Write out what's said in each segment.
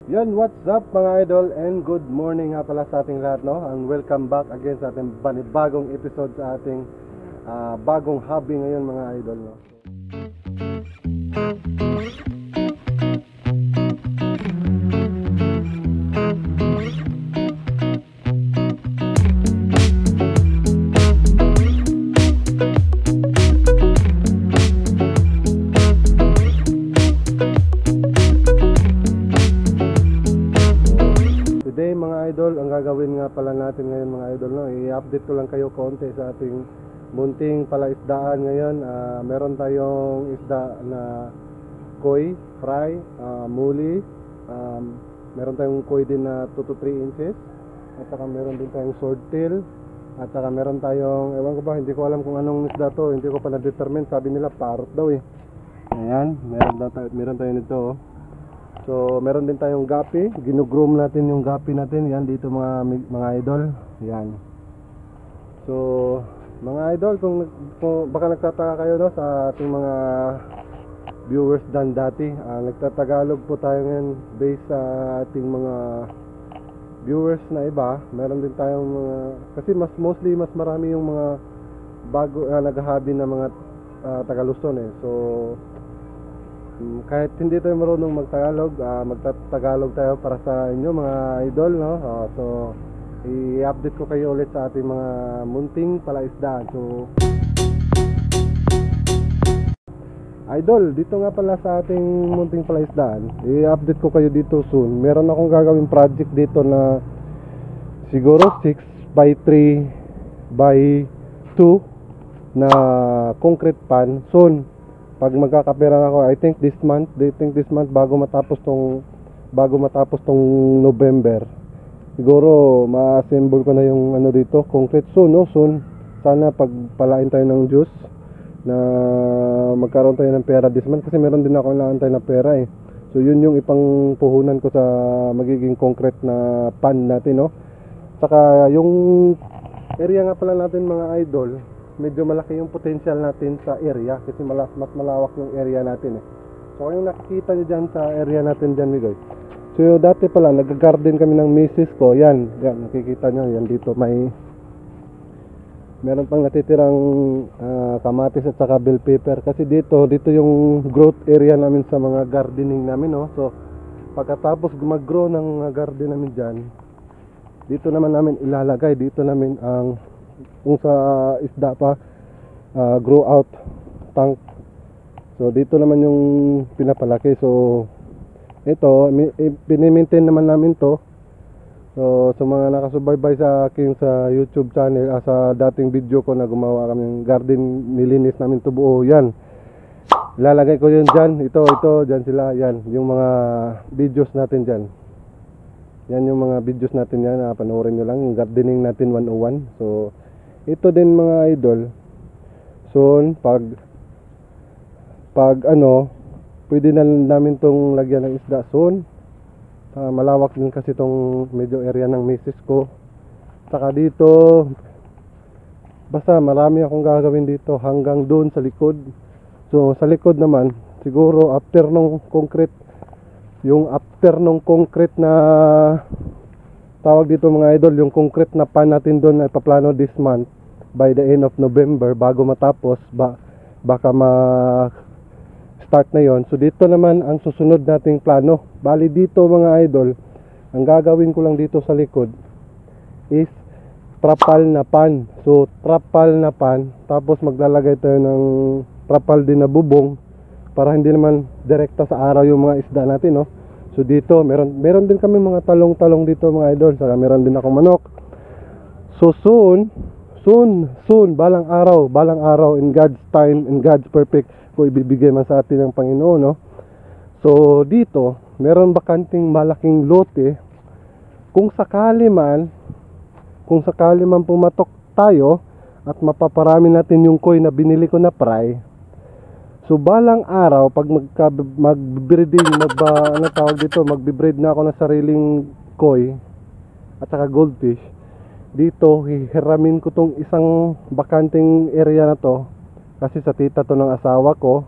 Yan, what's up mga idol, and good morning nga pala sa ating lahat, no? And welcome back again sa ating bagong episode sa ating bagong hobby ngayon mga idol, no? Today mga idol, ang gagawin nga pala natin ngayon mga idol, no, i-update ko lang kayo konti sa ating munting palaisdaan ngayon. Meron tayong isda na koi, fry, muli, meron tayong koi din na 2 to 3 inches, at saka meron din tayong swordtail, at saka meron tayong, ewan ko ba, hindi ko alam kung anong isda to, hindi ko pa na-determine, sabi nila parrot daw eh. Ayan, meron tayo nito, oh. So, meron din tayong gapi. Ginugroom natin yung gapi natin. Yan, dito mga idol. Yan. So, mga idol, kung baka nagtataka kayo, no, sa ating mga viewers dan dati, nagtatagalog po tayo ngayon based sa ating mga viewers na iba. Meron din tayong mga, kasi mostly mas marami yung mga bago naghahabi na mga taga Luzon eh. So, kahit hindi tayo marunong magtagalog, magtatagalog tayo para sa inyo mga idol, no? So i-update ko kayo ulit sa ating mga munting palaisdaan. So idol, dito nga pala sa ating munting palaisdaan, i-update ko kayo dito soon. Meron akong gagawin project dito na siguro 6 by 3 by 2 na concrete pan soon. Pag magkakapera ako, I think this month bago matapos tong November, siguro ma-assemble ko na yung ano dito, concrete soon, no? Soon. Sana pagpalain tayo ng juice na magkaroon tayo ng pera this month, kasi meron din ako inaantay na pera eh. So yun yung ipang puhunan ko sa magiging concrete na pan natin, no? Saka yung area nga pala natin mga idol, medyo malaki yung potential natin sa area, kasi mas malawak yung area natin eh. So yung nakikita nyo dyan sa area natin dyan guys, so dati pala nag-garden kami ng misis ko. Yan nakikita nyo, yan dito meron pang natitirang kamatis at saka bell pepper, kasi dito yung growth area namin sa mga gardening namin, no? So pagkatapos mag-grow ng garden namin dyan, dito naman namin ilalagay, dito namin ang kung sa isda pa, grow out tank. So dito naman yung pinapalaki. So ito, pinimaintain naman namin to. So sa mga nakasubaybay sa akin sa YouTube channel, sa dating video ko na gumawa kami ng garden, nilinis namin to buo. Yan, ilalagay ko yun dyan. Ito, dyan sila. Yan, yung mga videos natin dyan. Yan yung mga videos natin yan, panoorin nyo lang, gardening natin 101. So ito din mga idol, so pag ano, pwede na namin tong lagyan ng isda soon. Malawak din kasi tong medyo area ng misis ko. Saka dito, basta marami akong gagawin dito hanggang doon sa likod. So sa likod naman, siguro after nung concrete na tawag dito mga idol, yung concrete na pan natin doon ay paplano this month by the end of November, bago matapos baka ma-start na yon. So dito naman ang susunod nating plano. Bali dito mga idol, ang gagawin ko lang dito sa likod is trapal na pan. So trapal na pan, tapos maglalagay tayo ng trapal din na bubong para hindi naman direkta sa araw yung mga isda natin, no? So dito meron din kami mga talong dito mga idol, saka meron din akong manok. So soon, balang araw, in God's time, in God's perfect, ko ibibigay man sa atin ng Panginoon, no? So dito meron bakanting malaking lote. Kung sakali man pumatok tayo at mapaparami natin yung koi na binili ko na fry, so balang araw pag mag-breeding, magbe-breed na ako ng sariling koi at saka goldfish, dito hihiramin ko tong isang bakanting area na to, kasi sa tita to ng asawa ko.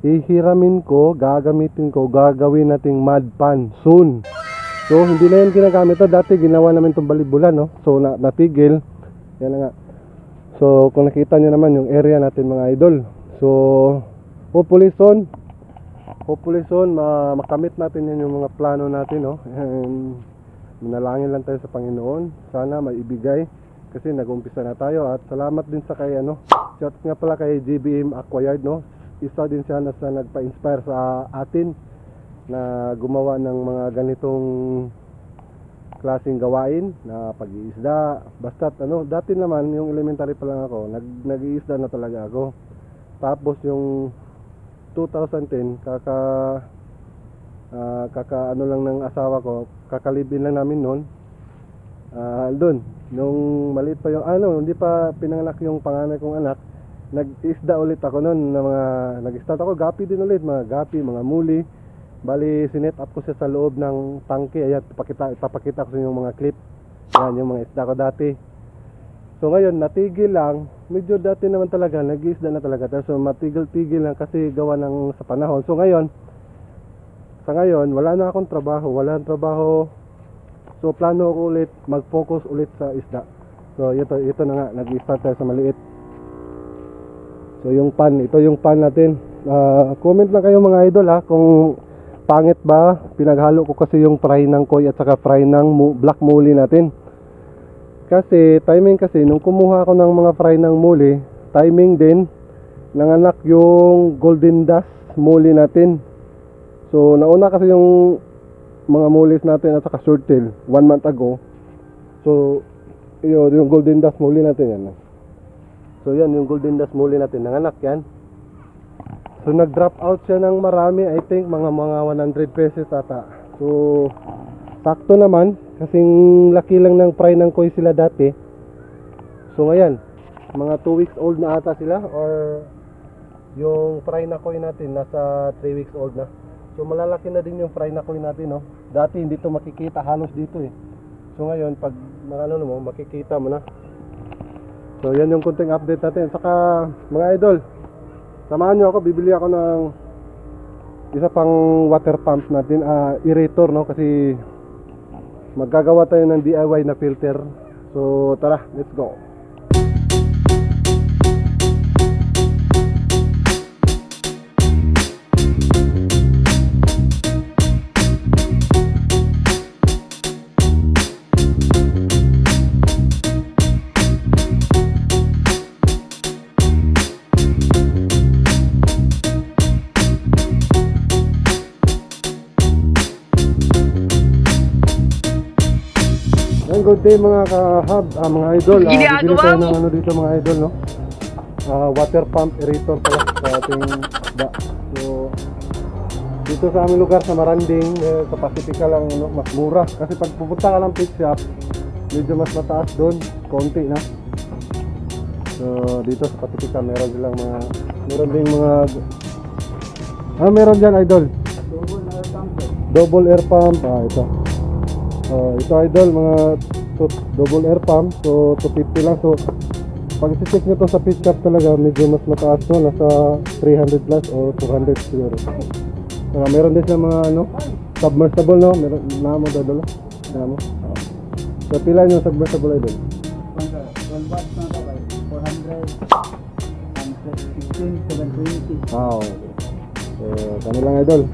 Hihiramin ko, gagamitin ko, gagawin nating mud pan soon. So hindi na yan ginagamit to. Dati ginawa namin itong balibulan, no? So natigil. Yan na nga. So kung nakita nyo naman yung area natin mga idol. So hopefully soon makamit natin yan yung mga plano natin, no? And manalangin lang tayo sa Panginoon. Sana maibigay kasi nag-umpisa na tayo. At salamat din sa kay shout nga pala kay GBM Aquayard, no? Isa din siya na sa nagpa-inspire sa atin na gumawa ng mga ganitong klaseng gawain na pag-iisda. Basta dati naman yung elementary pa lang ako, nag-iisda na talaga ako. Tapos yung 2010 kaka lang ng asawa ko, kakalibin lang namin noon. Doon nung maliit pa yung hindi pa pinanganak yung panganay kong anak, nag-isda ulit ako noon na mga nag-start ako gapi din ulit, mga gapi, mga muli. Bali sinet up ko siya sa loob ng tangke. Ayan, ipapakita ko sa yung mga clip. Yan yung mga isda ko dati. So ngayon natigil lang. Medyo dati naman talaga nag-iisda na talaga. So matigil-tigil lang kasi gawa ng sa panahon. So ngayon sa ngayon wala na akong trabaho, so plano ko ulit mag-focus ulit sa isda. So ito na nga, nag-start tayo sa maliit. So yung pan, ito yung pan natin. Comment lang kayo mga idol kung pangit ba. Pinaghalo ko kasi yung fry ng koi at saka fry ng black muli natin. Kasi timing kasi nung kumuha ako ng mga fry ng muli, timing din nanganak yung golden dust muli natin. So nauna kasi yung mga mulis natin at saka shorttail 1 month ago. So yung golden dust muli natin yan. So yan yung golden dust muli natin, nanganak yan. So nag-drop out siya ng marami, I think mga 100 pesos ata. So sakto naman, kasing laki lang ng fry ng koi sila dati. So ngayon, mga 2 weeks old na ata sila, or yung fry na koi natin nasa 3 weeks old na. So malalaki na din yung fry na koi natin, no. Dati hindi to makikita halos dito eh. So ngayon pag mo, makikita mo na. So yan yung kunting update natin. Saka mga idol, samahan nyo ako, bibili ako ng isa pang water pump natin, aerator, no, kasi maggagawa tayo ng DIY na filter. So tara, let's go. Good day mga ka-hub, mga idol. Bibili tayo ng dito mga idol, no? Water pump aerator pala sa ating isda. So dito sa aming lugar sa Maranding, sa Pacifica lang, no, mas mura. Kasi pag pupunta ka ng pit shop, medyo mas mataas doon, konti na. So dito sa Pacifica meron silang meron ding meron dyan idol, double air pump. Ito ito idol, mga double air pump. So 250 lang. So pag isi-check nyo to sa pit shop talaga, medyo mas mataas to, nasa 300 plus o 200 siguro. Meron din siya mga submersible, no? Meron na mo idol, na mo. So pila yung submersible idol? 12 watts na to, 400 720. Wow. So kami lang idol.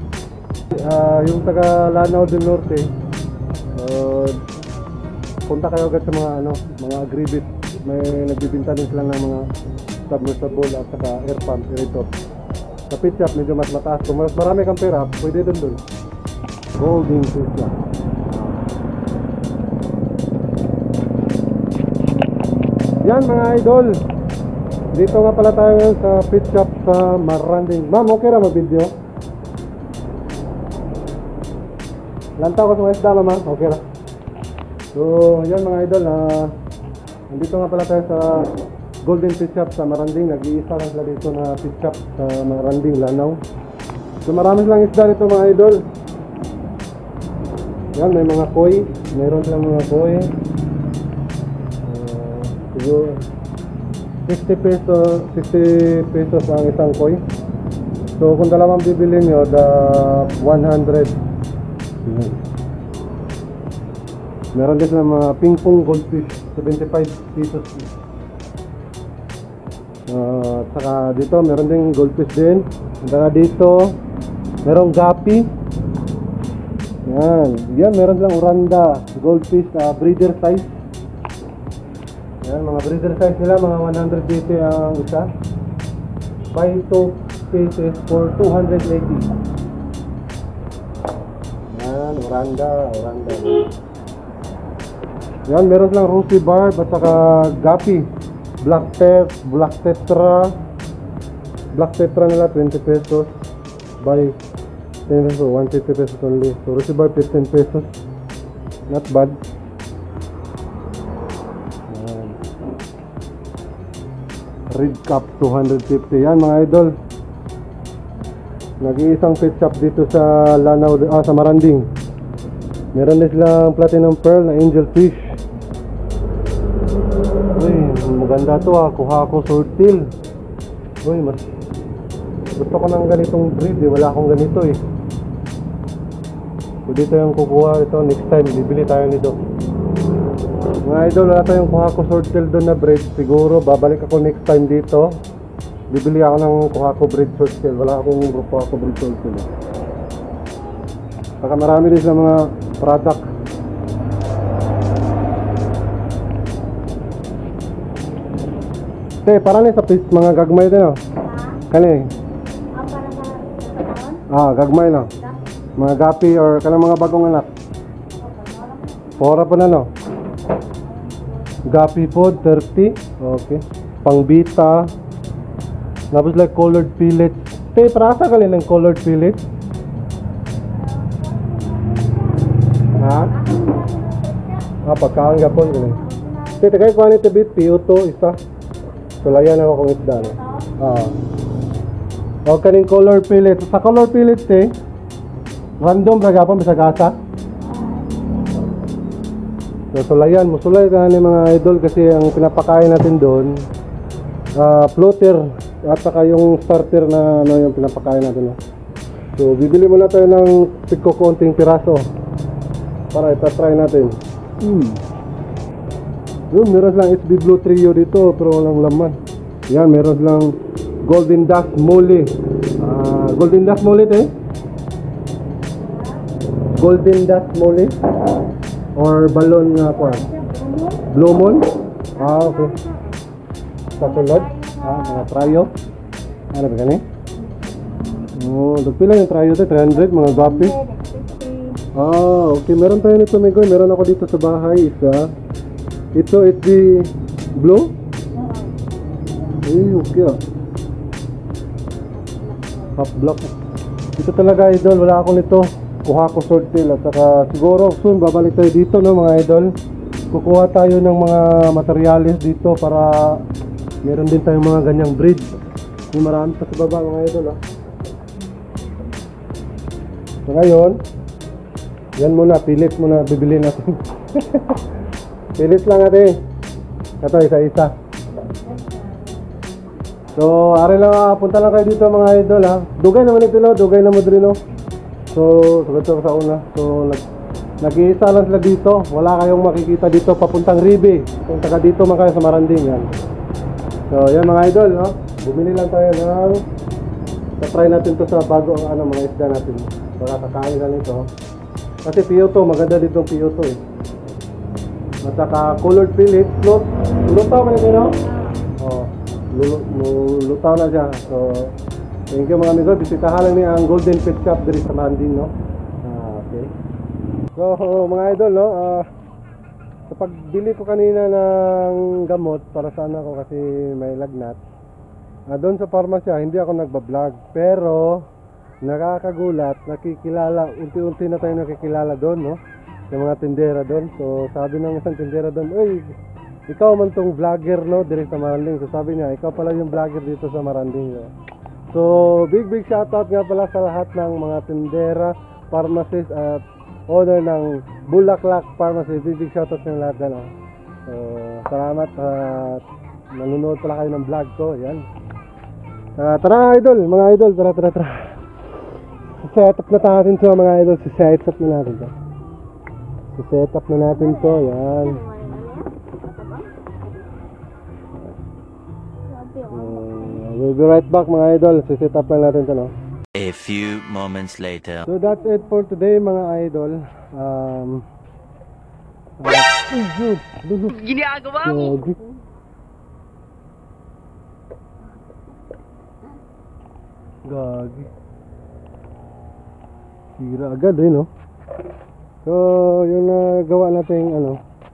Yung taga Lanao del Norte, punta kayo agad sa mga agribit. May nagbibinta din sila ng mga submersible at saka air pump aerator. Sa pit shop medyo mas mataas. Kung mas marami kang pera, pwede doon. Golden pit shop. Yan mga idol, dito nga pala tayo ngayon sa pit shop sa Maranding. Ma'am, okay ra mag-video? Lantaw ko sa mga isda, ma'am. Okay ra. So yan mga idol, nandito nga pala tayo sa Golden Pit Shop sa Maranding. Nag-iisa lang sila dito na pit shop sa Maranding, Lanao. So marami silang isda dito mga idol. Yan, may mga koi. Meron silang mga koi. Siguro 60 pesos ang isang koi. So kung dalawang bibili nyo, 100. Meron din silang mga ping pong goldfish, 75 pesos. Saka dito meron din goldfish din. Saka dito merong gapi. Yan meron silang oranda goldfish, breeder size. Yan, mga breeder size nila, mga 180 ang isa. 5 pieces for 280. Yan, oranda. Yan, meron silang rosy barb at saka gapi. Black tetra nila 20 pesos by 10 pesos, 150 pesos only. So rosy barb 15 pesos. Not bad. Yan. Red cup 250. Yan mga idol. Nag-iisang pet shop dito sa Lanao, sa Maranding. Meron din silang platinum pearl na angel fish. Uy, maganda to kuha ko swordtail. Uy, mas gusto ko ng ganitong breed wala akong ganito So dito yung kukuha ito, next time bibili tayo nito. Mga idol, wala tayong kuha ko swordtail doon na breed. Siguro babalik ako next time dito. Bibili ako ng kuha ko breed swordtail. Wala akong kuha ko breed swordtail. Saka marami din sa mga product. Parang sa mga gagmay din kani. Gagmay na. Mga gapi or kanang mga bagong anak. Pora pa na Gapi food 30. Okay. Pangbita. Tapos like colored pellets. Prasa ka ng colored pellets. Pagkain gapon ko lang. Tagay ko ni tibit piuto isa. Sulayan ako kung isda o kaning color pellets. Sa color pellets random ra gapon sa gasa. So sulayan mo, sulay ka ni mga idol kasi ang pinapakain natin doon floater at saka yung starter na yung pinapakain natin So bibili muna tayo ng konting piraso para itatry natin. Meron lang SB Blue Trio dito pero walang laman. Yan, meron lang Golden Dust Mole. Golden Dust Mole Golden Dust Mole or balon nga po. Blue Moon. Okay. Sa sulod, mga trio. Ano ba gani? Dagpila yung trio 300 mga gapi. Okay, meron tayo nito Megoy. Meron ako dito sa bahay isa. Ito is the blue. Okay half block. Ito talaga idol, wala ako nito. Kuha ko swordtail at saka siguro soon babalik tayo dito mga idol. Kukuha tayo ng mga materyales dito para meron din tayong mga ganyang breed. May marami pa sa baba mga idol So ngayon, yan muna, pilit muna bibili natin. Pilit lang natin. Ito isa-isa. So, ari lang, punta lang kayo dito mga idol Dugay naman ito dugay na modrino. So, sagot ko sa una. So, nag-iisa lang sila dito. Wala kayong makikita dito papuntang Ribe. Kung taga dito man kayo sa Maranding yan. So, yan mga idol bumili lang tayo ng try natin to sa bago ang mga isda natin. Para kakain lang ito. Kasi piyoto, maganda dito ang piyoto At saka colored pellet, lutaw man ito lutaw na siya. So thank you mga amigo, bisitahan lang niya ang Golden Pet Shop dito sa Maranding okay. So mga idol sa pagbili ko kanina ng gamot para sa anak ko kasi may lagnat doon sa pharmacy hindi ako nagbablog pero nakakagulat, nakikilala unti-unti na tayo nakikilala doon yung mga tindera doon. So sabi ng isang tindera doon, "Uy, ikaw man tong vlogger dito sa Maranding." So sabi niya, ikaw pala yung vlogger dito sa Maranding So big shoutout nga pala sa lahat ng mga tindera, pharmacist at owner ng Bulaklak Pharmacy. Big shoutout ng lahat dyan So salamat at nanonood pala kayo ng vlog ko. Yan. Tara idol, mga idol, tara. Set up na natin mga idol, set up na natin set up na natin to. Yan. We'll be right back mga idol. Set up na natin to, no? A few moments later. So that's it for today mga idol. Ginagawa mo! Gagi. Sira agad eh, no? So, yung nagawa nating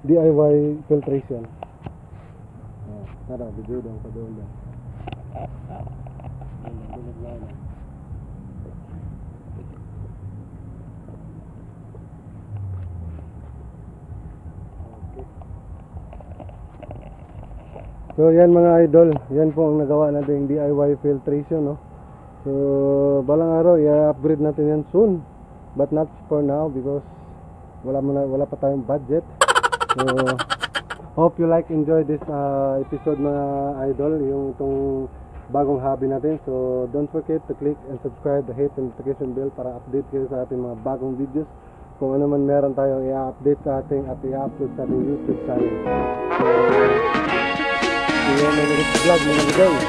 DIY filtration. Tara, video doon pa doon. So yan mga idol, yan po ang nagawa nating DIY filtration, no? So balang araw i-upgrade natin yan soon, but not for now because wala pa tayong budget. So hope you enjoy this episode mga idol, yung itong bagong hobby natin. So don't forget to click and subscribe, hit the notification bell para update kayo sa ating mga bagong videos. Kung ano man meron tayong i-update sa ating at i-upload sa ating YouTube channel. So, see you in the next vlog mga guys.